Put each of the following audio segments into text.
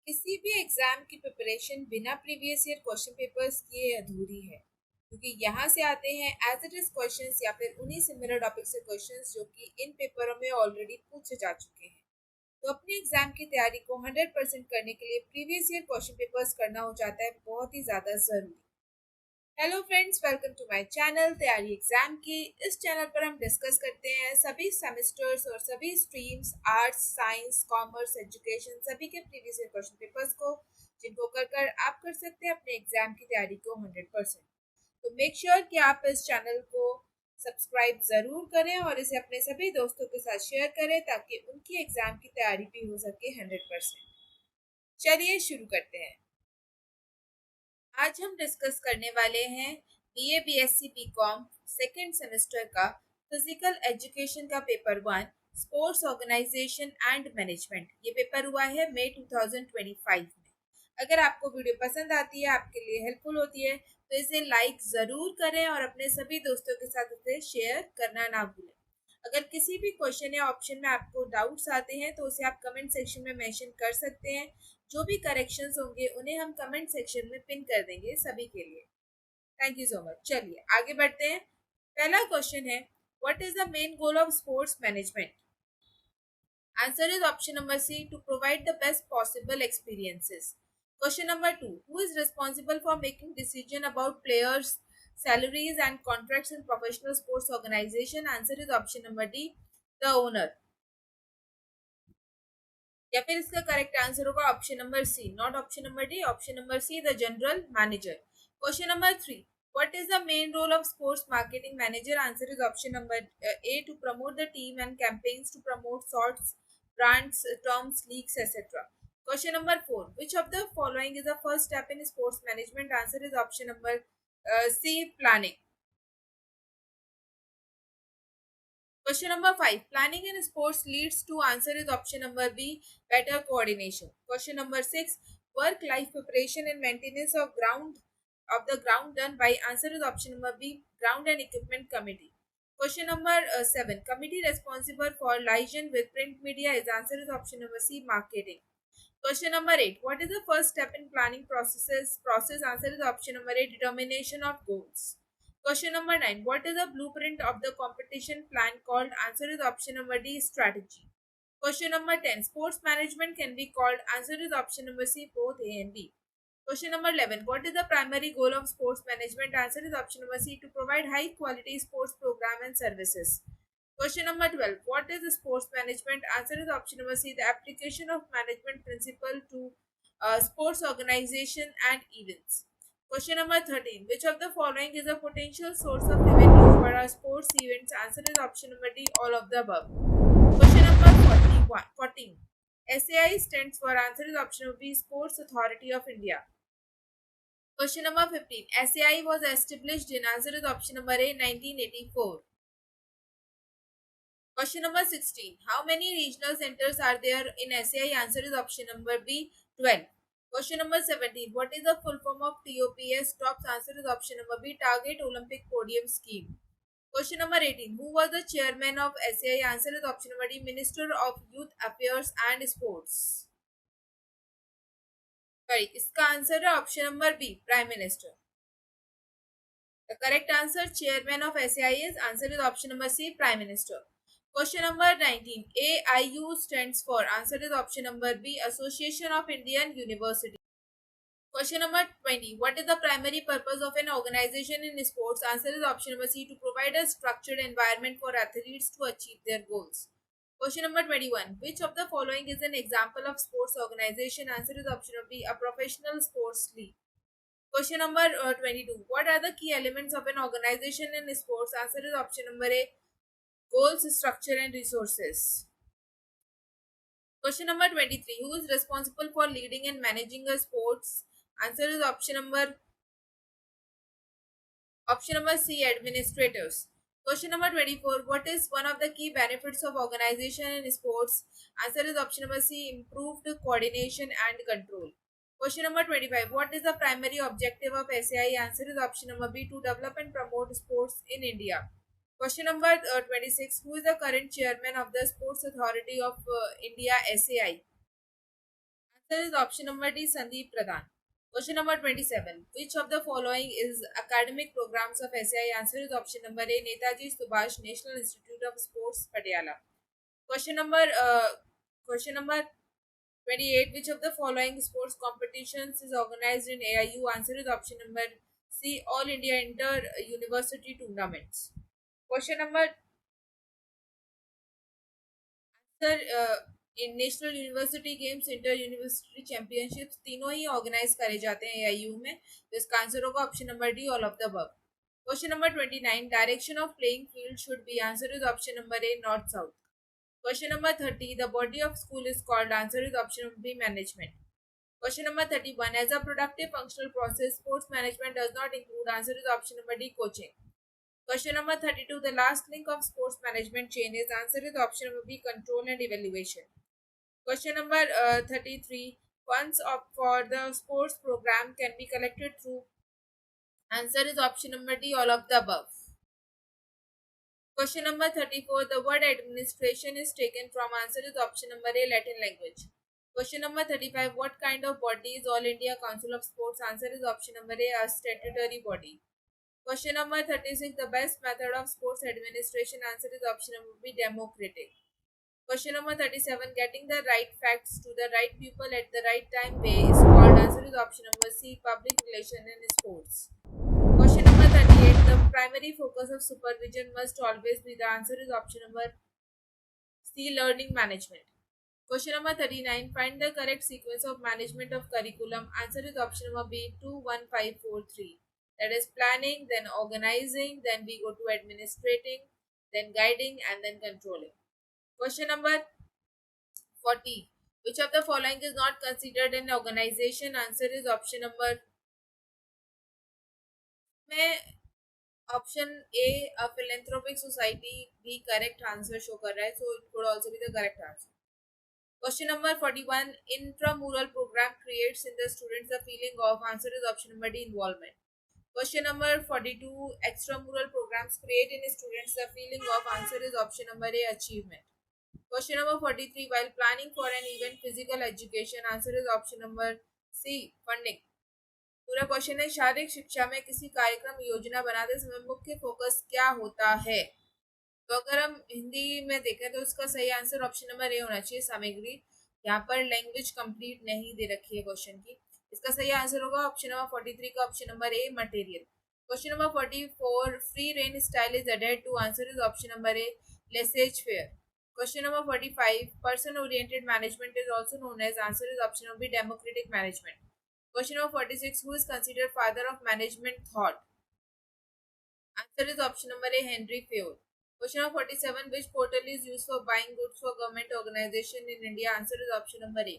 किसी भी एग्जाम की प्रिपरेशन बिना प्रीवियस ईयर क्वेश्चन पेपर्स किए अधूरी है, क्योंकि यहाँ से आते हैं एज इट इज क्वेश्चंस या फिर उन्हीं सिमिलर टॉपिक से क्वेश्चंस जो कि इन पेपरों में ऑलरेडी पूछे जा चुके हैं। तो अपने एग्जाम की तैयारी को 100% करने के लिए प्रीवियस ईयर क्वेश्चन पेपर्स करना हो जाता है बहुत ही ज़्यादा ज़रूरी। Hello friends, welcome to my channel तैयारी एग्जाम की। इस चैनल पर हम डिस्कस करते हैं सभी सेमेस्टर्स और सभी streams, arts, science, commerce, education, सभी के प्रीवियस ईयर क्वेश्चन पेपर्स को, जिनको कर आप कर सकते हैं अपने एग्जाम की तैयारी को 100%। तो मेक श्योर कि आप इस चैनल को सब्सक्राइब ज़रूर करें और इसे अपने सभी दोस्तों के साथ शेयर करें ताकि उनकी एग्जाम की तैयारी भी हो सके 100%। चलिए शुरू करते हैं। आज हम डिस्कस करने वाले हैं BA BSc BCom second semester का फिजिकल एजुकेशन का paper 1, sports organisation and management. ये पेपर हुआ है मई 2025 में। अगर आपको वीडियो पसंद आती है, आपके लिए हेल्पफुल होती है, तो इसे लाइक ज़रूर करें और अपने सभी दोस्तों के साथ इसे शेयर करना ना भूलें। अगर किसी भी क्वेश्चन या ऑप्शन में आपको डाउट्स आते हैं तो उसे आप कमेंट सेक्शन में मेंशन कर सकते हैं। जो भी करेक्शंस होंगे उन्हें हम कमेंट सेक्शन में पिन कर देंगे सभी के लिए। Thank you so much. चलिए आगे बढ़ते हैं। पहला क्वेश्चन है, what is the main goal of sports management? Answer is option number C, to provide the best possible experiences. Question number 2. Who is responsible for making decision about players' salaries and contracts in professional sports organization? Answer is option number D, the owner. या फिर इसका correct answer होगा option number C, not option number D, option number C, the general manager. Question number 3. What is the main role of sports marketing manager? Answer is option number A, to promote the team and campaigns to promote sorts, brands, terms, leagues, etc. Question number 4. Which of the following is the first step in sports management? Answer is option number C, planning. Question number 5. Planning in sports leads to, answer is option number B, better coordination. Question number 6. Work-life preparation and maintenance of the ground done by, answer is option number B, ground and equipment committee. Question number 7. Committee responsible for liaison with print media is, answer is option number C, marketing. Question number 8. What is the first step in planning process? Answer is option number A, determination of goals. Question number 9. What is the blueprint of the competition plan called? Answer is option number D, strategy. Question number 10. Sports management can be called? Answer is option number C, both A and B. Question number 11. What is the primary goal of sports management? Answer is option number C, to provide high quality sports program and services. Question number 12. What is the sports management? Answer is option number C, the application of management principle to sports organization and events. Question number 13. Which of the following is a potential source of revenue for our sports events? Answer is option number D, all of the above. Question number 14. SAI stands for, answer is option number B, Sports Authority of India. Question number 15. SAI was established in, answer is option number A, 1984. Question number 16. How many regional centers are there in SAI? Answer is option number B, 12. Question number 17. What is the full form of TOPS? TOPS, answer is option number B, Target Olympic Podium Scheme. Question number 18. Who was the chairman of SAI? Answer is option number D, Minister of Youth Affairs and Sports. Sorry, इसका answer है option number B, prime minister. The correct answer, chairman of SAI, is, answer is option number C, prime minister. Question number 19. AIU stands for, answer is option number B, Association of Indian University. Question number 20. What is the primary purpose of an organization in sports? Answer is option number C, to provide a structured environment for athletes to achieve their goals. Question number 21. Which of the following is an example of sports organization? Answer is option number B, a professional sports league. Question number 22. What are the key elements of an organization in sports? Answer is option number A, goals, structure and resources. Question number 23. Who is responsible for leading and managing a sports? Answer is option number C, administrators. Question number 24. What is one of the key benefits of organization in sports? Answer is option number C, improved coordination and control. Question number 25. What is the primary objective of SAI? Answer is option number B, to develop and promote sports in India. Question number 26. Who is the current chairman of the Sports Authority of India, SAI? Answer is option number D, Sandeep Pradhan. Question number 27. Which of the following is academic programs of SAI? Answer is option number A, Netaji Subhash National Institute of Sports, Patiala. Question number uh, question number 28. Which of the following sports competitions is organized in AIU? Answer is option number C, All India Inter University Tournaments. Question number sir इन national university games inter university championships तीनों ही organise करे जाते हैं AIU में तो इसका answer होगा option number D all of the above question number 29 direction of playing field should be answer is option number A north south question number 30 the body of school is called answer is option number B management question number 31 as a productive functional process sports management does not include answer is option number D coaching Question number 32. The last link of sports management chain is answer is option number B, control and evaluation. Question number 33. Funds for the sports program can be collected through answer is option number D, all of the above. Question number 34. The word administration is taken from answer is option number A, Latin language. Question number 35. What kind of body is All India Council of Sports? Answer is option number A, a statutory body. Question number 36. The best method of sports administration? Answer is option number B, democratic. Question number 37. Getting the right facts to the right people at the right time way is called answer is option number C, public relation in sports. Question number 38. The primary focus of supervision must always be the answer is option number C, learning management. Question number 39. Find the correct sequence of management of curriculum. Answer is option number B, 21543. That is planning, then organizing, then we go to administrating, then guiding, and then controlling. Question number 40. Which of the following is not considered an organization? Answer is option number में option A, a philanthropic society भी correct answer show कर रहा है, so it could also be the correct answer. Question number 41. Intramural program creates in the students the feeling of answer is option number D, involvement. Question number 42. Extramural programs create in students the feeling of answer is option number A, achievement. Question number 43. While planning for an event physical education, answer is option number C, funding. पूरा question है शारीरिक शिक्षा में किसी कार्यक्रम योजना बनाते समय मुख्य फोकस क्या होता है तो अगर हम हिंदी में देखें तो उसका सही आंसर ऑप्शन नंबर ए होना चाहिए, सामग्री. यहाँ पर लैंग्वेज कंप्लीट नहीं दे रखी है क्वेश्चन की. इसका सही आंसर होगा ऑप्शन नंबर 43 का option number A, material. Question number 44. Free rein style is added to answer is option number A, laissez faire. Question number 45. Person oriented management is also known as answer is option number B, democratic management. Question number 46. Who is considered father of management thought? Answer is option number A, Henri Fayol. Question number 47. Which portal is used for buying goods for government organization in India? Answer is option number A.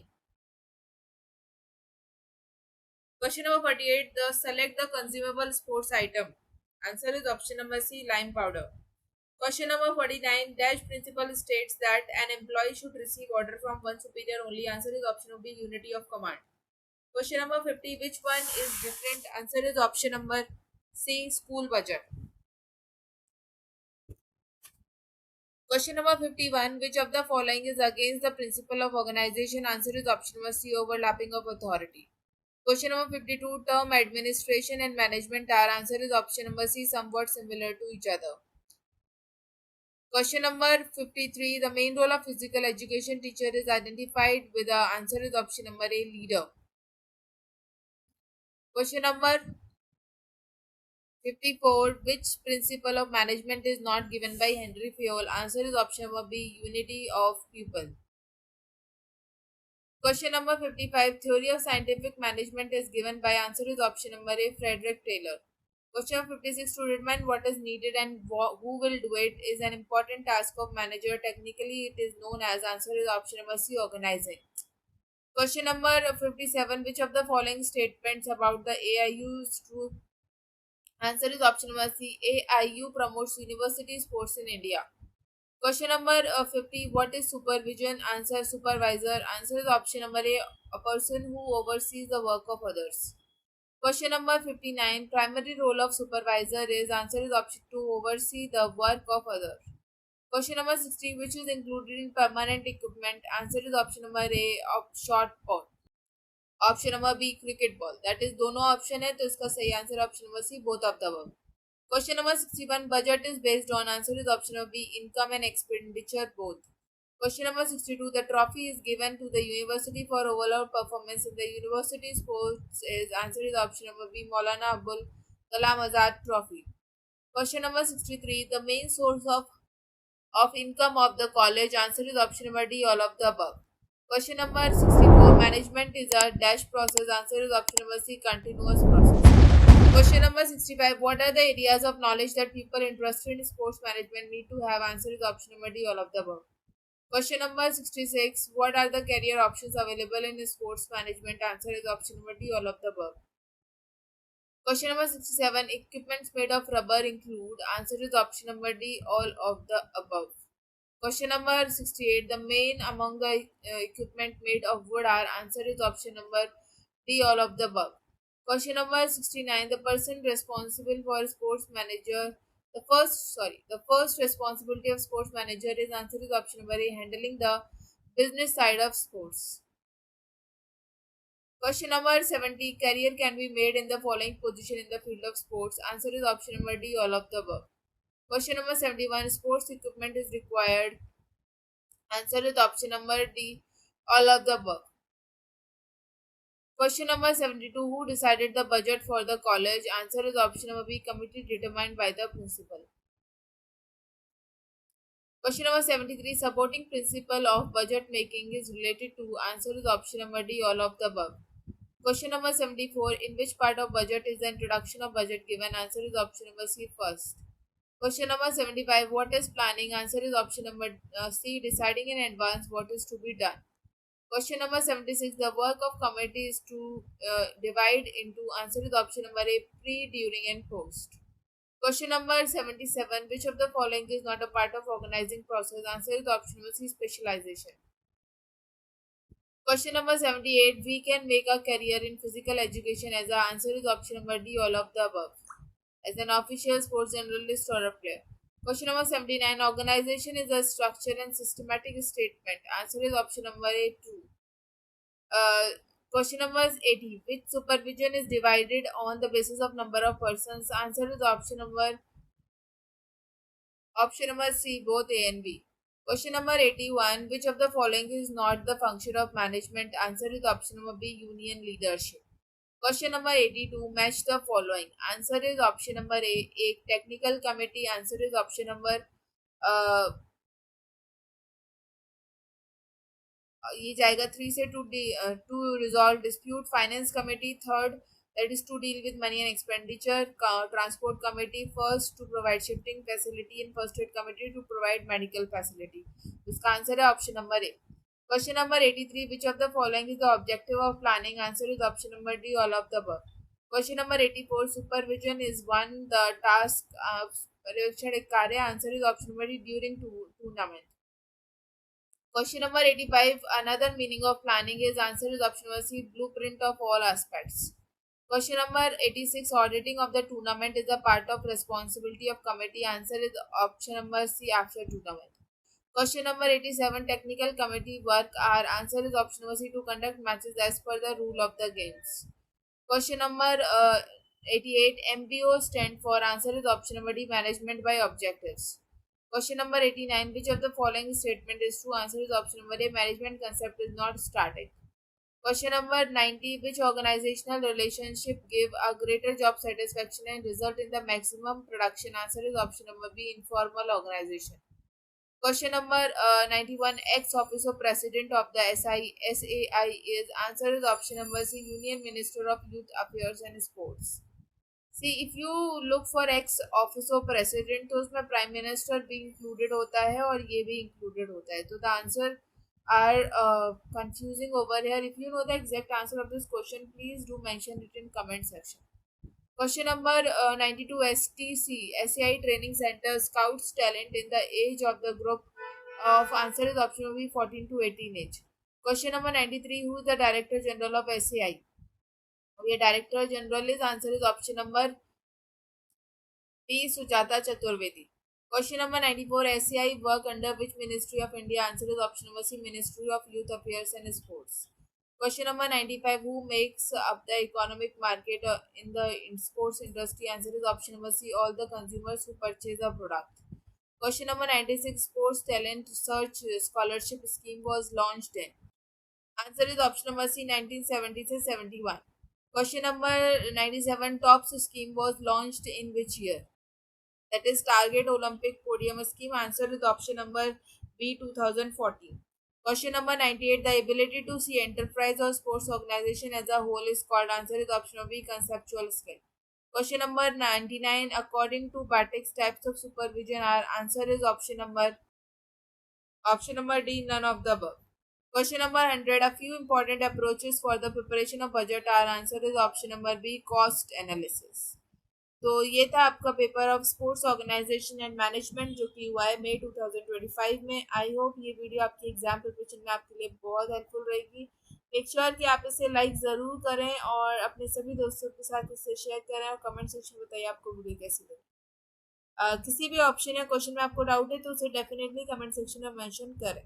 Question number 48. Select the consumable sports item. Answer is option number C, lime powder. Question number 49. Dash principle states that an employee should receive order from one superior only. Answer is option number B, unity of command. Question number 50. Which one is different? Answer is option number C, school budget. Question number 51. Which of the following is against the principle of organization? Answer is option number C, overlapping of authority. Question number 52. Term administration and management are answer is option number C, somewhat similar to each other. Question number 53. The main role of physical education teacher is identified with the answer is option number A, leader. Question number 54. Which principle of management is not given by Henry Fayol? Answer is option number B, unity of people. Question number 55. Theory of scientific management is given by answer is option number A, Frederick Taylor. Question number 56. To determine what is needed and who will do it is an important task of manager. Technically, it is known as answer is option number C, organizing. Question number 57. Which of the following statements about the AIU is true? Answer is option number C, AIU promotes university sports in India. Question number 50. What is supervision? Answer supervisor. Answer is option number A, a person who oversees the work of others. Question number 59. Primary role of supervisor is answer is option 2, oversee the work of others. Question number 60. Which is included in permanent equipment? Answer is option number A, of short port. Option number B cricket ball, that is दोनों option है तो इसका सही answer option number C both of the above. Question number 61 budget is based on, answer is option number B income and expenditure both. Question number 62. The trophy is given to the university for overall performance in the university sports. Is answer is option number B. Maulana Abul Kalam Azad Trophy. Question number 63. The main source of income of the college. Answer is option number D. All of the above. Question number 64. Management is a dash process. Answer is option number C. Continuous process. Question number 65. What are the areas of knowledge that people interested in sports management need to have? Answer is option number D. All of the above. Question number 66. What are the career options available in sports management? Answer is option number D. All of the above. Question number 67. Equipments made of rubber include. Answer is option number D. All of the above. Question number 68. The main among the equipment made of wood are. Answer is option number D. All of the above. Question number 69. The person responsible for sports manager. The first responsibility of sports manager is, answer is option number A, handling the business side of sports. Question number 70. Career can be made in the following position in the field of sports. Answer is option number D. All of the above. Question number 71. Sports equipment is required. Answer is option number D. All of the above. Question number 72. Who decided the budget for the college? Answer is option number B. Committee determined by the principal. Question number 73. Supporting principle of budget making is related to. Answer is option number D. All of the above. Question number 74. In which part of budget is the introduction of budget given? Answer is option number C first. Question number 75. What is planning? Answer is option number C. Deciding in advance what is to be done. Question number 76. The work of committee is to divide into. Answer is option number A. Pre, during and post. Question number 77. Which of the following is not a part of organizing process? Answer is option number C. Specialization. Question number 78. We can make a career in physical education as a. Answer is option number D. All of the above. As an official sports journalist or a player. Question number 79. Organization is a structure and systematic statement. Answer is option number A. 2. Question number 80. Which supervision is divided on the basis of number of persons? Answer is option number C. Both A and B. Question number 81. Which of the following is not the function of management? Answer is option number B. Union leadership. Question number 82. Match the following. Answer is option number A. Technical committee. Answer is option number ये जाएगा 3 से to resolve dispute. Finance committee. Third, that is to deal with money and expenditure. Transport committee. First, to provide shifting facility. And first aid committee to provide medical facility. इसका answer है option number A. Question number 83. Which of the following is the objective of planning? Answer is option number D. All of the above. Question number 84. Supervision is one. The task पर्यवेक्षण एक कार्य. Answer is option number D. During tournament. Question number 85. Another meaning of planning is, answer is option number C. Blueprint of all aspects. Question number 86. Auditing of the tournament is a part of responsibility of committee. Answer is option number C. After tournament. Question number 87. Technical committee work are. Answer is option number C. To conduct matches as per the rule of the games. Question number 88. MBO stand for. Answer is option number D. Management by objectives. Question number 89. Which of the following statement is true? Answer is option number A. Management concept is not static. Question number 90. Which organizational relationship give a greater job satisfaction and result in the maximum production? Answer is option number B. Informal organization. Question number 91. Ex-officio president of the SAI is. Answer is option number C. Union Minister of Youth Affairs and Sports. See if you look for x officer president तो उसमें prime minister भी included होता है और ये भी included होता है. तो the answer are confusing over here. If you know the exact answer of this question please do mention it in comment section. Question number 92. STC SAI training centre scouts talent in the age of the group of. Answer is option B 14 to 18 age. Question number 93. Who is the director general of SAI? ये director general is. Answer is option number B Sujata Chaturvedi. Question number 94. SAI work under which ministry of India? Answer is option number C. Ministry of youth affairs and sports. Question number 95. Who makes up the economic market in the sports industry? Answer is option number C. All the consumers who purchase a product. Question number 96. Sports talent search scholarship scheme was launched in. Answer is option number C. 1970 to 71. Question number 97. TOPS scheme was launched in which year? That is Target Olympic Podium Scheme. Answer is option number B. 2014. Question number 98. The ability to see enterprise or sports organization as a whole is called. Answer is option B. Conceptual skill. Question number 99. According to Batik's types of supervision are. Answer is option number D. None of the above. Question number 100. A few important approaches for the preparation of budget are. Answer is option number B. Cost analysis. तो ये था आपका paper of sports organisation and management जो कि हुआ है मई 2025 में। आई होप ये वीडियो आपकी एग्जाम प्रिपरेशन में आपके लिए बहुत हेल्पफुल रहेगी। मेक श्योर कि आप इसे लाइक ज़रूर करें और अपने सभी दोस्तों के साथ इसे शेयर करें और कमेंट सेक्शन में बताइए आपको वीडियो कैसी लगी। किसी भी ऑप्शन या क्वेश्चन में आपको डाउट है तो उसे डेफिनेटली कमेंट सेक्शन में मेंशन करें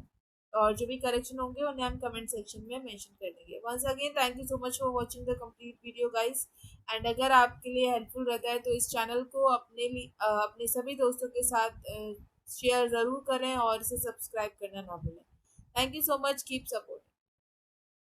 और जो भी करेक्शन होंगे उन्हें हम कमेंट सेक्शन में मेंशन कर देंगे। Once again thank you so much for watching the complete video guys. And अगर आपके लिए हेल्पफुल रहता है तो इस चैनल को अपने सभी दोस्तों के साथ शेयर ज़रूर करें और इसे सब्सक्राइब करना ना भूलें। Thank you so much, keep support.